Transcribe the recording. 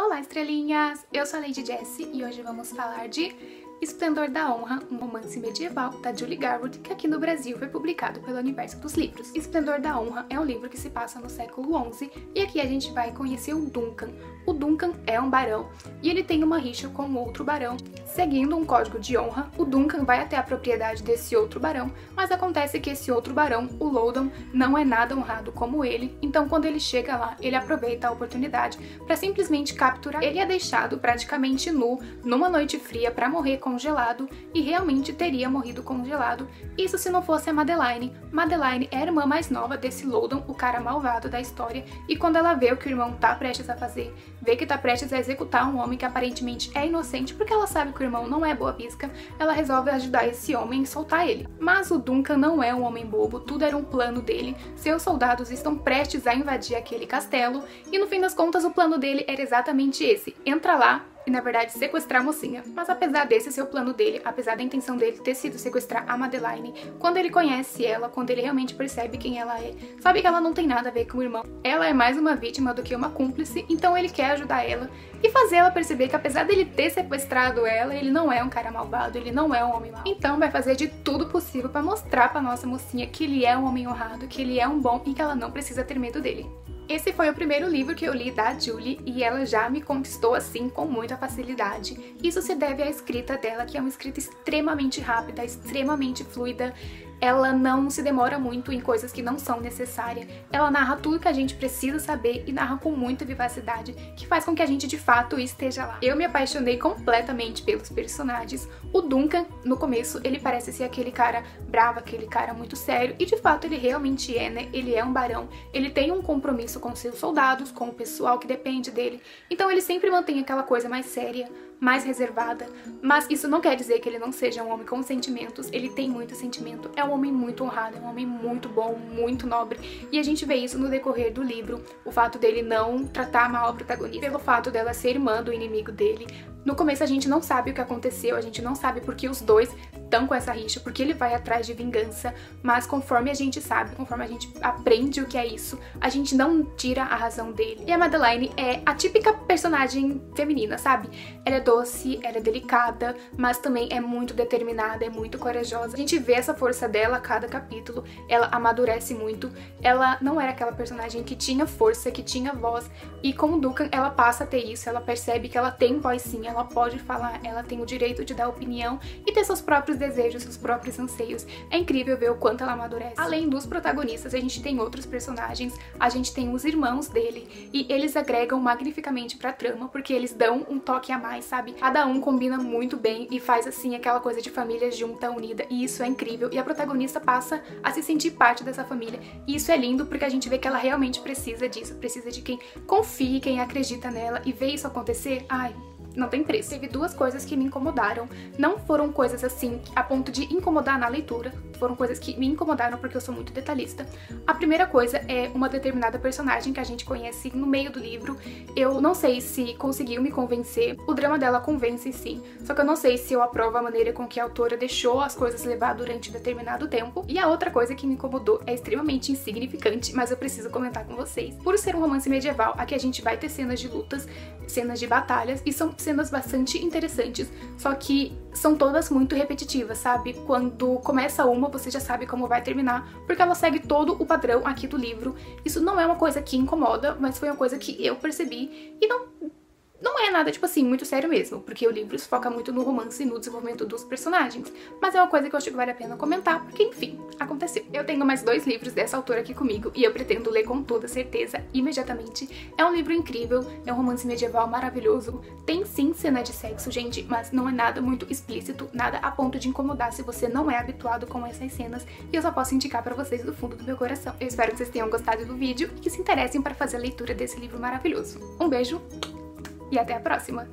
Olá, estrelinhas! Eu sou a Lady Jessie e hoje vamos falar de Esplendor da Honra, um romance medieval da Julie Garwood, que aqui no Brasil foi publicado pelo Universo dos Livros. Esplendor da Honra é um livro que se passa no século XI e aqui a gente vai conhecer o Duncan. O Duncan é um barão e ele tem uma rixa com outro barão. Seguindo um código de honra, o Duncan vai até a propriedade desse outro barão, mas acontece que esse outro barão, o Loudon, não é nada honrado como ele, então quando ele chega lá, ele aproveita a oportunidade para simplesmente capturar. Ele é deixado praticamente nu numa noite fria para morrer congelado e realmente teria morrido congelado, isso se não fosse a Madeline. Madeline é a irmã mais nova desse Loudon, o cara malvado da história, e quando ela vê o que o irmão tá prestes a fazer, vê que tá prestes a executar um homem que aparentemente é inocente porque ela sabe que o irmão não é boa pisca, ela resolve ajudar esse homem e soltar ele. Mas o Duncan não é um homem bobo, tudo era um plano dele, seus soldados estão prestes a invadir aquele castelo e no fim das contas o plano dele era exatamente esse: entra lá e na verdade sequestrar a mocinha. Mas apesar desse ser o plano dele, apesar da intenção dele ter sido sequestrar a Madeline, quando ele conhece ela, quando ele realmente percebe quem ela é, sabe que ela não tem nada a ver com o irmão, ela é mais uma vítima do que uma cúmplice, então ele quer ajudar ela e fazer ela perceber que apesar dele ter sequestrado ela, ele não é um cara malvado, ele não é um homem mau. Então vai fazer de tudo possível pra mostrar pra nossa mocinha que ele é um homem honrado, que ele é um bom e que ela não precisa ter medo dele. Esse foi o primeiro livro que eu li da Julie e ela já me conquistou assim com muita facilidade. Isso se deve à escrita dela, que é uma escrita extremamente rápida, extremamente fluida. Ela não se demora muito em coisas que não são necessárias. Ela narra tudo que a gente precisa saber e narra com muita vivacidade, que faz com que a gente de fato esteja lá. Eu me apaixonei completamente pelos personagens. O Duncan, no começo, ele parece ser aquele cara bravo, aquele cara muito sério, e de fato ele realmente é, né? Ele é um barão, ele tem um compromisso com seus soldados, com o pessoal que depende dele, então ele sempre mantém aquela coisa mais séria, mais reservada, mas isso não quer dizer que ele não seja um homem com sentimentos. Ele tem muito sentimento, é um homem muito honrado, é um homem muito bom, muito nobre, e a gente vê isso no decorrer do livro, o fato dele não tratar mal a protagonista, pelo fato dela ser irmã do inimigo dele. No começo a gente não sabe o que aconteceu, a gente não sabe porque os dois estão com essa rixa, porque ele vai atrás de vingança, mas conforme a gente sabe, conforme a gente aprende o que é isso, a gente não tira a razão dele. E a Madeline é a típica personagem feminina, sabe? Ela é doce, ela é delicada, mas também é muito determinada, é muito corajosa. A gente vê essa força dela a cada capítulo, ela amadurece muito, ela não era aquela personagem que tinha força, que tinha voz, e com o Duncan ela passa a ter isso, ela percebe que ela tem voz sim, ela pode falar, ela tem o direito de dar opinião e ter seus próprios desejos, seus próprios anseios. É incrível ver o quanto ela amadurece. Além dos protagonistas, a gente tem outros personagens, a gente tem os irmãos dele, e eles agregam magnificamente pra trama, porque eles dão um toque a mais, sabe? Cada um combina muito bem e faz assim aquela coisa de família junta, unida, e isso é incrível, e a protagonista passa a se sentir parte dessa família, e isso é lindo porque a gente vê que ela realmente precisa disso, precisa de quem confie, quem acredita nela, e ver isso acontecer, ai, não tem preço. Teve duas coisas que me incomodaram, não foram coisas assim a ponto de incomodar na leitura, foram coisas que me incomodaram porque eu sou muito detalhista. A primeira coisa é uma determinada personagem que a gente conhece no meio do livro. Eu não sei se conseguiu me convencer, o drama dela convence sim, só que eu não sei se eu aprovo a maneira com que a autora deixou as coisas levar durante determinado tempo. E a outra coisa que me incomodou é extremamente insignificante, mas eu preciso comentar com vocês. Por ser um romance medieval, aqui a gente vai ter cenas de lutas, cenas de batalhas, e são cenas bastante interessantes, só que são todas muito repetitivas, sabe? Quando começa uma, você já sabe como vai terminar, porque ela segue todo o padrão aqui do livro. Isso não é uma coisa que incomoda, mas foi uma coisa que eu percebi e não é nada, tipo assim, muito sério mesmo, porque o livro se foca muito no romance e no desenvolvimento dos personagens, mas é uma coisa que eu acho que vale a pena comentar, porque enfim, aconteceu. Eu tenho mais 2 livros dessa autora aqui comigo e eu pretendo ler com toda certeza, imediatamente. É um livro incrível, é um romance medieval maravilhoso, tem sim cena de sexo, gente, mas não é nada muito explícito, nada a ponto de incomodar se você não é habituado com essas cenas, e eu só posso indicar pra vocês do fundo do meu coração. Eu espero que vocês tenham gostado do vídeo e que se interessem para fazer a leitura desse livro maravilhoso. Um beijo! E até a próxima!